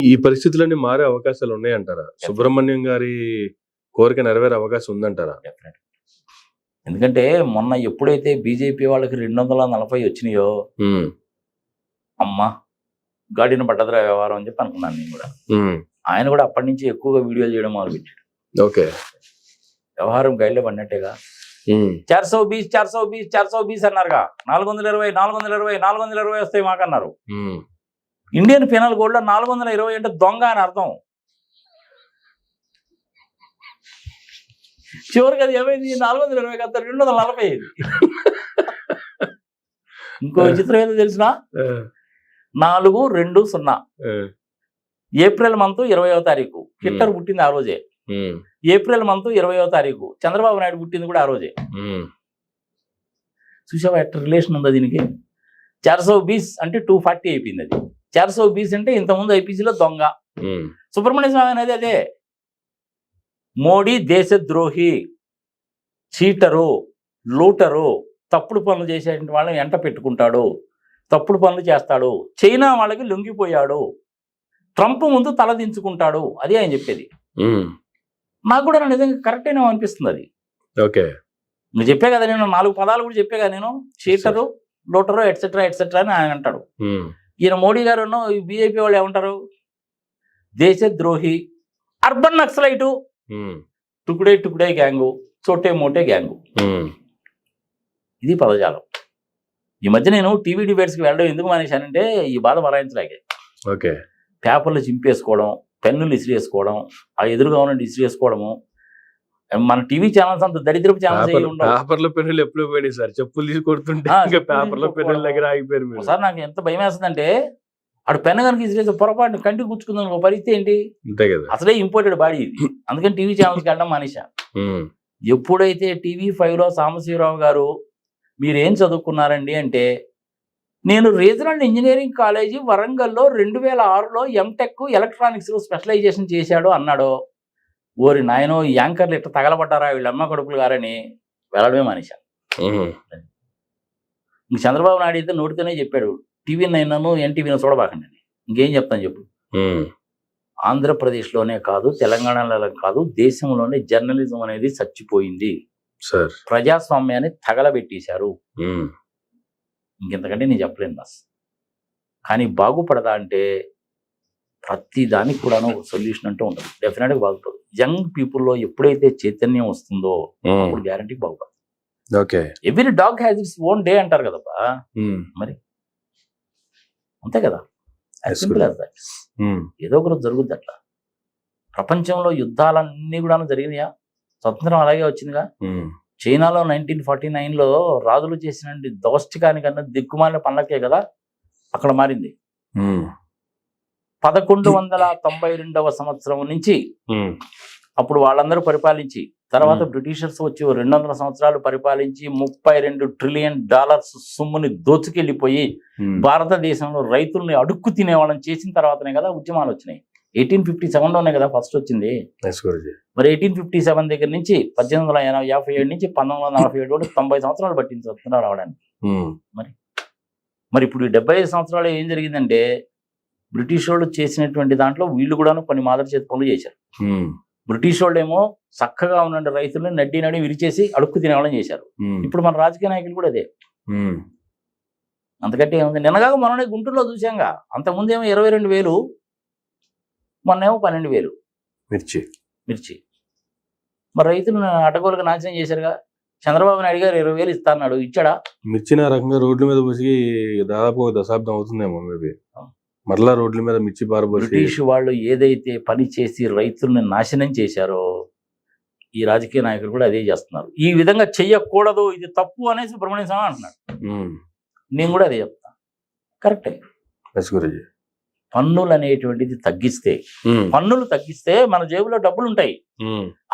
ఈ పరిస్థితులన్నీ మారే అవకాశాలు ఉన్నాయంటారా? సుబ్రహ్మణ్యం గారి కోరిక నెరవేరే అవకాశం ఉందంటారా? డెఫినెట్. ఎందుకంటే మొన్న ఎప్పుడైతే బీజేపీ వాళ్ళకి 240 వచ్చినాయో అమ్మా గాడిన పడ్డదిరా వ్యవహారం అని చెప్పి అనుకున్నాను నేను కూడా. ఆయన కూడా అప్పటి నుంచి ఎక్కువగా వీడియోలు చేయడం మొదలుపెట్టాడు. ఓకే, వ్యవహారం గైడ్లో పడినట్టేగా. 420 420 420 అన్నారుగా. 420 420 420 వస్తాయి మాకన్నారు. ఇండియన్ పీనల్ కోడ్ లో 420 అంటే దొంగ అని అర్థం. చివరికి అది ఏమైంది? 420 కదా 240 అయింది. ఇంకో విచిత్రం ఏదో తెలిసిన 420 ఏప్రిల్ మంత్ 20వ తారీఖు హిట్లర్ పుట్టింది ఆ రోజే. ఏప్రిల్ మంత్ 20వ తారీఖు చంద్రబాబు నాయుడు పుట్టింది కూడా ఆ రోజే. చూసావా ఎట్లా రిలేషన్ ఉందా దీనికి? 420 అంటే 240 అయిపోయింది. అది 420 అంటే ఇంతకుముందు ఐపీసీలో దొంగ. సుబ్రహ్మణ్య స్వామి అనేది అదే. మోడీ దేశద్రోహి, చీటరు, లూటరు, తప్పుడు పనులు చేసేటువంటి వాళ్ళని ఎంట పెట్టుకుంటాడు, తప్పుడు పనులు చేస్తాడు, చైనా వాళ్ళకి లొంగిపోయాడు, ట్రంప్ ముందు తలదించుకుంటాడు. అది ఆయన చెప్పేది. నాకు కూడా నిజంగా కరెక్ట్ అయినా అనిపిస్తుంది అది. ఓకే, నువ్వు చెప్పే కదా, నేను 4 పదాలు కూడా చెప్పే కదా నేను, చీటరు, లూటరు, ఎట్సెట్రా ఎట్సెట్రా అని ఆయన అంటాడు. ఈయన మోడీ గారు బీజేపీ వాళ్ళు ఏమంటారు? దేశద్రోహి, అర్బన్ నక్సలైటు, టుకుడే గ్యాంగు, చోటే మోటే గ్యాంగు. ఇది పదజాలం. ఈ మధ్య నేను టీవీ డిబేట్స్కి వెళ్ళడం ఎందుకు మానేశానంటే ఈ బాధ మరాయించలేకే. ఓకే, పేపర్లు చింపేసుకోవడం, పెన్నులు ఇసిరేసుకోవడం, ఆ ఎదురుగా ఉన్న ఇసిరేసుకోవడము. మన టీవీ ఛానల్స్ అంత దరిద్రపు ఛానల్స్ పేపర్ల పెన్నులు ఎప్పుడు పోయినాయి సార్? చెప్పులు తీసి కొడుతుంటే పేపర్ల పెన్నుల దగ్గర ఆగిపోయారు. సార్ నాకు ఎంత భయం వేస్తుందంటే ఆడు పెన్ను కనుక ఇసిరేసి పొరపాటున కంటికి గుచ్చుకుందాం ఒక పరిస్థితి ఏంటి? అంతే కదా, అసలే ఇంపోర్టెడ్ బాడీ ఇది. అందుకని టీవీ ఛానల్స్కి వెళ్ళడం మానేశా. ఎప్పుడైతే TV5లో సాంబశివరావు గారు మీరేం చదువుకున్నారండి అంటే, నేను రీజనల్ ఇంజనీరింగ్ కాలేజీ వరంగల్లో 2006లో ఎంటెక్ ఎలక్ట్రానిక్స్లో స్పెషలైజేషన్ చేశాడు అన్నాడు. ఓరి నాయనో, ఈ యాంకర్లు ఇట్లా తగలబడ్డారా వీళ్ళ అమ్మ కొడుకులు గారని వెళ్ళడమే మానేశాను. ఇంక చంద్రబాబు నాయుడు అయితే నోటితోనే చెప్పాడు, TV9 ఎన్టీవీని చూడబాకండి అని. ఇంకేం చెప్తాను చెప్పు? ఆంధ్రప్రదేశ్లోనే కాదు, తెలంగాణలో కాదు, దేశంలోనే జర్నలిజం అనేది చచ్చిపోయింది. ప్రజాస్వామ్యాన్ని తగలబెట్టేశారు. ఇంకెంతకంటే నేను చెప్పలేను బాస్. కానీ బాగుపడదా అంటే ప్రతి దానికి కూడాను ఒక సొల్యూషన్ అంటూ ఉంటుంది. డెఫినెట్గా బాగుపడదు. యంగ్ పీపుల్లో ఎప్పుడైతే చైతన్యం వస్తుందో అప్పుడు గ్యారంటీ బాగుపడదు. Okay, every dog has its own day అంటారు కదబ్బా. మరి అంతే కదా, సింపుల్ యాజ్ దట్. ఏదో ఒకరోజు జరుగుద్ది అట్లా. ప్రపంచంలో యుద్ధాలన్నీ కూడా జరిగినాయా? స్వతంత్రం అలాగే వచ్చిందిగా. చైనాలో 1949లో రాజులు చేసిన దౌష్టికానికన్నా దిక్కుమాలిన పనులకే కదా అక్కడ మారింది. 1192వ సంవత్సరం నుంచి అప్పుడు వాళ్ళందరూ పరిపాలించి, తర్వాత బ్రిటిషర్స్ వచ్చి 200 సంవత్సరాలు పరిపాలించి $32 ట్రిలియన్ సొమ్ముని దోచుకెళ్ళిపోయి భారతదేశంలో రైతుల్ని అడుక్కు తినేవాళ్ళని చేసిన తర్వాతనే కదా ఉద్యమాలు వచ్చినాయి. 1857లోనే కదా ఫస్ట్ వచ్చింది. మరి 1857 దగ్గర నుంచి 1857 నుంచి 1947 వరకు 90 సంవత్సరాలు పట్టింది స్వతంత్రం రావడానికి. మరి ఇప్పుడు 75 సంవత్సరాలు ఏం జరిగిందంటే, బ్రిటిష్ వాళ్ళు చేసినటువంటి దాంట్లో వీళ్ళు కూడా కొన్ని మాదిరి చేతి పనులు చేశారు. బ్రిటిష్ వాళ్ళు ఏమో చక్కగా ఉన్న రైతులను నడి విరిచేసి అడుక్కు తినేవాళ్ళని చేశారు. ఇప్పుడు మన రాజకీయ నాయకులు కూడా అదే. అంతకంటే ఏముంది? నిన్నగాక మొన్ననే గుంటూరులో చూసాంగా. అంతకుముందు ఏమో 22,000, మొన్నేమో 12,000 మిర్చి. మరి రైతులను అడ్డగోలుగా నాశనం చేశారుగా. చంద్రబాబు నాయుడు గారు 20,000 ఇస్తా అన్నాడు, ఇచ్చాడా? మిర్చిన రకంగా రోడ్ల మీద పోసి దాదాపు 1 దశాబ్దం అవుతుందేమో మేబీ. మరలా రోడ్ల మీద మిర్చి పారబోసి బ్రిటిష్ వాళ్ళు ఏదైతే పని చేసి రైతుల్ని నాశనం చేశారో ఈ రాజకీయ నాయకులు కూడా అదే చేస్తున్నారు. ఈ విధంగా చెయ్యకూడదు, ఇది తప్పు అనేసి సుబ్రహ్మణ్య స్వామి అంటున్నాడు. నేను కూడా అదే చెప్తా, కరెక్టే. పన్నులు అనేటువంటిది పన్నులు తగ్గిస్తే మన జేబులో డబ్బులు ఉంటాయి.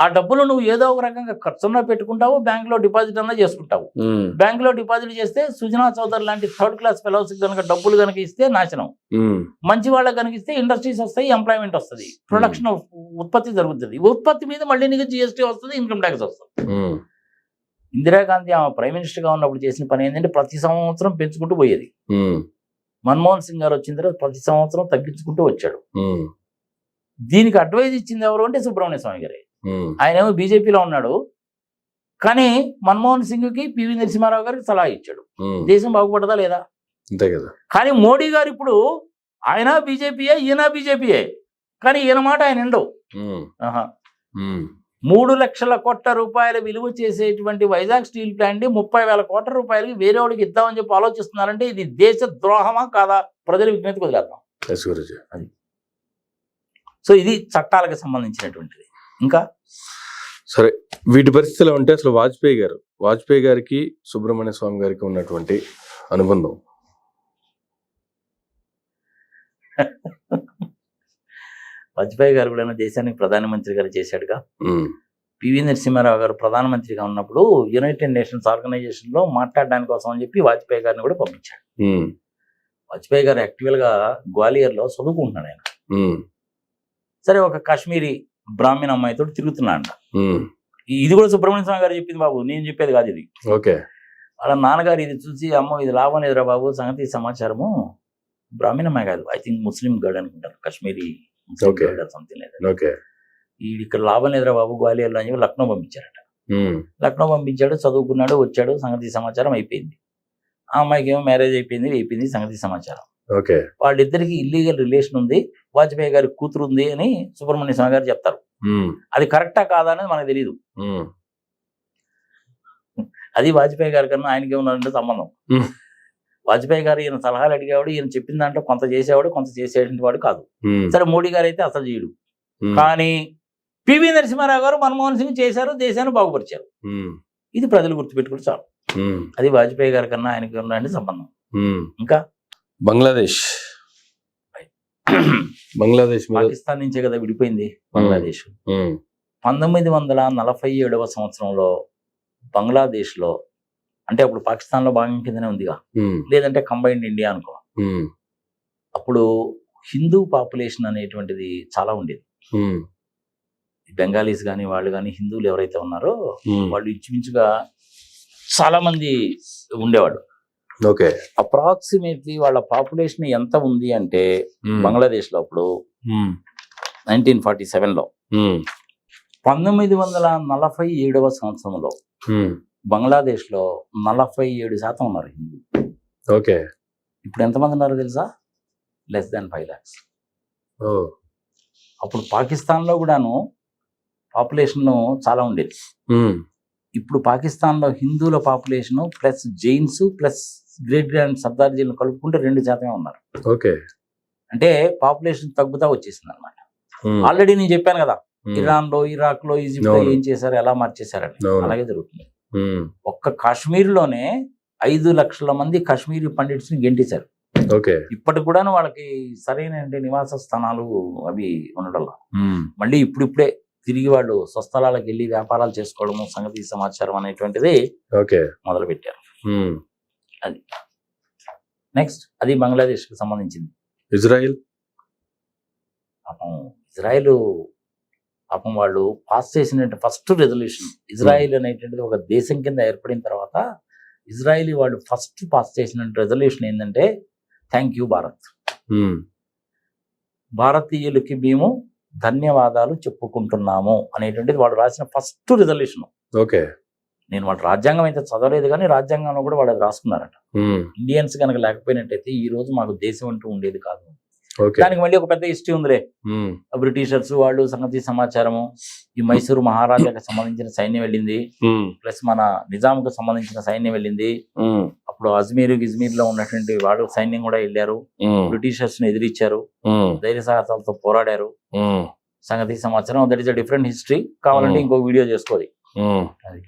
ఆ డబ్బులు నువ్వు ఏదో ఒక రకంగా ఖర్చున్నా పెట్టుకుంటావు, బ్యాంకులో డిపాజిట్ అన్నా చేసుకుంటావు. బ్యాంకులో డిపాజిట్ చేస్తే సుజనా చౌదరి లాంటి 3rd క్లాస్ ఫెలోస్ కనుక డబ్బులు కనుక ఇస్తే నాశనం. మంచి వాళ్ళకి కనుక ఇస్తే ఇండస్ట్రీస్ వస్తాయి, ఎంప్లాయ్మెంట్ వస్తుంది, ప్రొడక్షన్ ఉత్పత్తి జరుగుతుంది. ఉత్పత్తి మీద మళ్ళీ నీకు GST వస్తుంది, ఇన్కమ్ ట్యాక్స్ వస్తుంది. ఇందిరాగాంధీ ఆమె ప్రైమ్ మినిస్టర్ గా ఉన్నప్పుడు చేసిన పని ఏంటంటే ప్రతి సంవత్సరం పెంచుకుంటూ పోయేది. మన్మోహన్ సింగ్ గారు వచ్చిన తర్వాత ప్రతి సంవత్సరం తగ్గించుకుంటూ వచ్చాడు. దీనికి అడ్వైజ్ ఇచ్చింది ఎవరు అంటే సుబ్రహ్మణ్య స్వామి గారే. ఉమ్, ఆయనేమో బీజేపీలో ఉన్నాడు, కానీ మన్మోహన్ సింగ్కి పివి నరసింహారావు గారికి సలహా ఇచ్చాడు. ఉమ్, దేశం బాగుపడదా లేదా? అంతే కదా. కానీ మోడీ గారు ఇప్పుడు ఆయన బీజేపీయే, ఈయన బీజేపీయే, కానీ ఈయన మాట ఆయన ఎండవు. ఉమ్, ఆహా. ఉమ్, 3 లక్షల కోట్ల రూపాయల విలువ చేసేటువంటి వైజాగ్ స్టీల్ ప్లాంట్ 30,000 కోట్ల రూపాయలకి వేరే వాడికి ఇద్దామని చెప్పి ఆలోచిస్తున్నారంటే ఇది దేశ ద్రోహమా కాదా? ప్రజల విజ్ఞతకు వదిలేద్దాం. ఎస్ గురూజీ. సో ఇది చట్టాలకు సంబంధించినటువంటిది. ఇంకా సరే, వీటి పరిస్థితిలో ఉంటే అసలు వాజ్పేయి గారికి సుబ్రహ్మణ్య స్వామి గారికి ఉన్నటువంటి అనుబంధం. వాజ్పేయి గారు కూడా దేశానికి ప్రధానమంత్రి గారు చేశాడుగా. ఉమ్, పివి నరసింహారావు గారు ప్రధానమంత్రిగా ఉన్నప్పుడు యునైటెడ్ నేషన్స్ ఆర్గనైజేషన్ లో మాట్లాడడానికి కోసం అని చెప్పి వాజ్పేయి గారిని కూడా పంపించాడు. ఉమ్, వాజ్పేయి గారు యాక్చువల్ గా గ్వాలియర్ లో చదువుకుంటున్నాడు ఆయన. ఉమ్, సరే, ఒక కాశ్మీరీ బ్రాహ్మణ అమ్మాయితో తిరుగుతున్నాడు. ఉమ్, ఇది కూడా సుబ్రహ్మణ్య స్వామి గారు చెప్పింది బాబు, నేను చెప్పేది కాదు ఇది. ఓకే. వాళ్ళ నాన్నగారు ఇది చూసి, అమ్మో ఇది లాభం లేదురా బాబు, సంగతి సమాచారము, బ్రాహ్మణ అమ్మాయి కాదు, ఐ థింక్ ముస్లిం గర్ల్ అనుకుంటారు, కాశ్మీరీ Okay. సంథింగ్ లేదు, ఓకే. వీడి ఇక్కడ లాభం లేదురా బాబు గ్వాలియర్లో అని చెప్పి లక్నో పంపించారట. ఉమ్, లక్నో పంపించాడు, చదువుకున్నాడు, వచ్చాడు, సంగతి సమాచారం అయిపోయింది. ఆ అమ్మాయికి ఏమో మ్యారేజ్ అయిపోయింది సంగతి సమాచారం. ఓకే. వాళ్ళిద్దరికి ఇల్లీగల్ రిలేషన్ ఉంది, వాజ్పేయి గారి కూతురు ఉంది అని సుబ్రహ్మణ్య స్వామి గారు చెప్తారు. ఉమ్, అది కరెక్టా కాదా అనేది మనకు తెలియదు. ఉమ్, అది వాజ్పేయి గారి కన్నా ఆయనకి ఉన్నటువంటి సంబంధం. ఉమ్, వాజ్పేయి గారు ఈయన సలహాలు అడిగేవాడు, ఈయన చెప్పిన దాంట్లో కొంత చేసేవాడు, కొంత చేసేటువంటి వాడు కాదు. ఉమ్, సరే, మోడీ గారు అయితే అసలు చేయడు. ఉమ్, కానీ పివి నరసింహారావు గారు మన్మోహన్ సింగ్ చేశారు, దేశాన్ని బాగుపరిచారు. ఉమ్, ఇది ప్రజలు గుర్తుపెట్టుకుంటే చాలు. ఉమ్, అది వాజ్పేయి గారి కన్నా ఆయనకి ఉన్నటువంటి సంబంధం. ఉమ్. ఇంకా బంగ్లాదేశ్ మీద పాకిస్తాన్ నుంచే కదా విడిపోయింది బంగ్లాదేశ్. ఉమ్, 1947 సంవత్సరంలో బంగ్లాదేశ్ లో, అంటే అప్పుడు పాకిస్తాన్ లో భాగం కిందనే ఉందిగా, ఉమ్, లేదంటే కంబైన్డ్ ఇండియా అనుకో. ఉమ్, అప్పుడు హిందూ పాపులేషన్ అనేటువంటిది చాలా ఉండేది. ఉమ్, బెంగాలీస్ కానీ వాళ్ళు కానీ హిందువులు ఎవరైతే ఉన్నారో ఉమ్, వాళ్ళు ఇంచుమించుగా చాలా మంది ఉండేవాళ్ళు. ఓకే. అప్రాక్సిమేట్లీ వాళ్ళ పాపులేషన్ ఎంత ఉంది అంటే ఉమ్, బంగ్లాదేశ్ లో అప్పుడు ఉమ్, 1947లో, ఉమ్, 1947 సంవత్సరంలో ఉమ్, బంగ్లాదేశ్ లో 47% ఉన్నారు హిందూ. ఓకే. ఇప్పుడు ఎంతమంది ఉన్నారో తెలుసా? Less than 5 lakhs. ఓ, అప్పుడు పాకిస్తాన్ లో కూడాను పాపులేషన్ చాలా ఉండేది. ఉమ్, ఇప్పుడు పాకిస్తాన్ లో హిందువుల population plus Jains plus great grand సర్దార్జీలను కలుపుకుంటే 2% ఉన్నారు. ఓకే. అంటే పాపులేషన్ తగ్గుతా వచ్చేసింది అనమాట. ఉమ్, ఆల్రెడీ నేను చెప్పాను కదా, ఉమ్, ఇరాన్ లో, ఇరాక్ లో, ఈజిప్ట్ లో అవును. ఏం చేశారు, ఎలా మార్చేశారని. అవును. అలాగే జరుగుతుంది. ఉమ్, ఒక్క కాశ్మీర్ లోనే 5 లక్షల మంది కాశ్మీరీ పండిట్స్ ని గెంటేశారు. ఓకే. ఇప్పటికి కూడా వాళ్ళకి సరైన నివాస స్థానాలు అవి ఉండడం. ఉమ్, మళ్ళీ ఇప్పుడిప్పుడే తిరిగి వాళ్ళు స్వస్థలాలకు వెళ్ళి వ్యాపారాలు చేసుకోవడము, సంగతి సమాచారం అనేటువంటిది ఓకే. మొదలు పెట్టారు. ఉమ్, అది నెక్స్ట్, అది బంగ్లాదేశ్ కి సంబంధించింది. ఇజ్రాయిల్ పాపం ఇజ్రాయిల్, పాపం వాళ్ళు పాస్ చేసిన ఫస్ట్ రెజల్యూషన్, ఇజ్రాయిల్ అనేటువంటిది ఒక దేశం కింద ఏర్పడిన తర్వాత ఇజ్రాయిల్ వాళ్ళు ఫస్ట్ పాస్ చేసిన రెజల్యూషన్ ఏంటంటే, థ్యాంక్ యూ భారత్, ఉమ్, భారతీయులకి మేము ధన్యవాదాలు చెప్పుకుంటున్నాము అనేటువంటిది వాళ్ళు రాసిన ఫస్ట్ రెజల్యూషన్. ఓకే. నేను వాళ్ళ రాజ్యాంగం అయితే చదవలేదు, కానీ రాజ్యాంగంలో కూడా వాళ్ళు అది రాసుకున్నారట. ఉమ్, ఇండియన్స్ కనుక లేకపోయినట్టయితే ఈ రోజు మాకు దేశం అంటూ ఉండేది కాదు. ఓకే. దానికి మళ్ళీ ఒక పెద్ద హిస్టరీ ఉందిలే. ఉమ్, బ్రిటిషర్స్ వాళ్ళు సంగతి సమాచారము, ఈ మైసూరు మహారాజాకి సంబంధించిన సైన్యం వెళ్ళింది, ఉమ్, ప్లస్ మన నిజాంకు సంబంధించిన సైన్యం వెళ్ళింది. ఉమ్, అప్పుడు గిజ్మీర్ లో ఉన్నటువంటి వాళ్ళు సైన్యం కూడా వెళ్ళారు, ఉమ్, బ్రిటిషర్స్ ని ఎదిరించారు, ఉమ్, ధైర్య సాహసాలతో పోరాడారు. ఉమ్, సంగతి సమాచారం, that is a different history. కావాలంటే ఇంకో వీడియో చేసుకోవాలి. ఉమ్. అది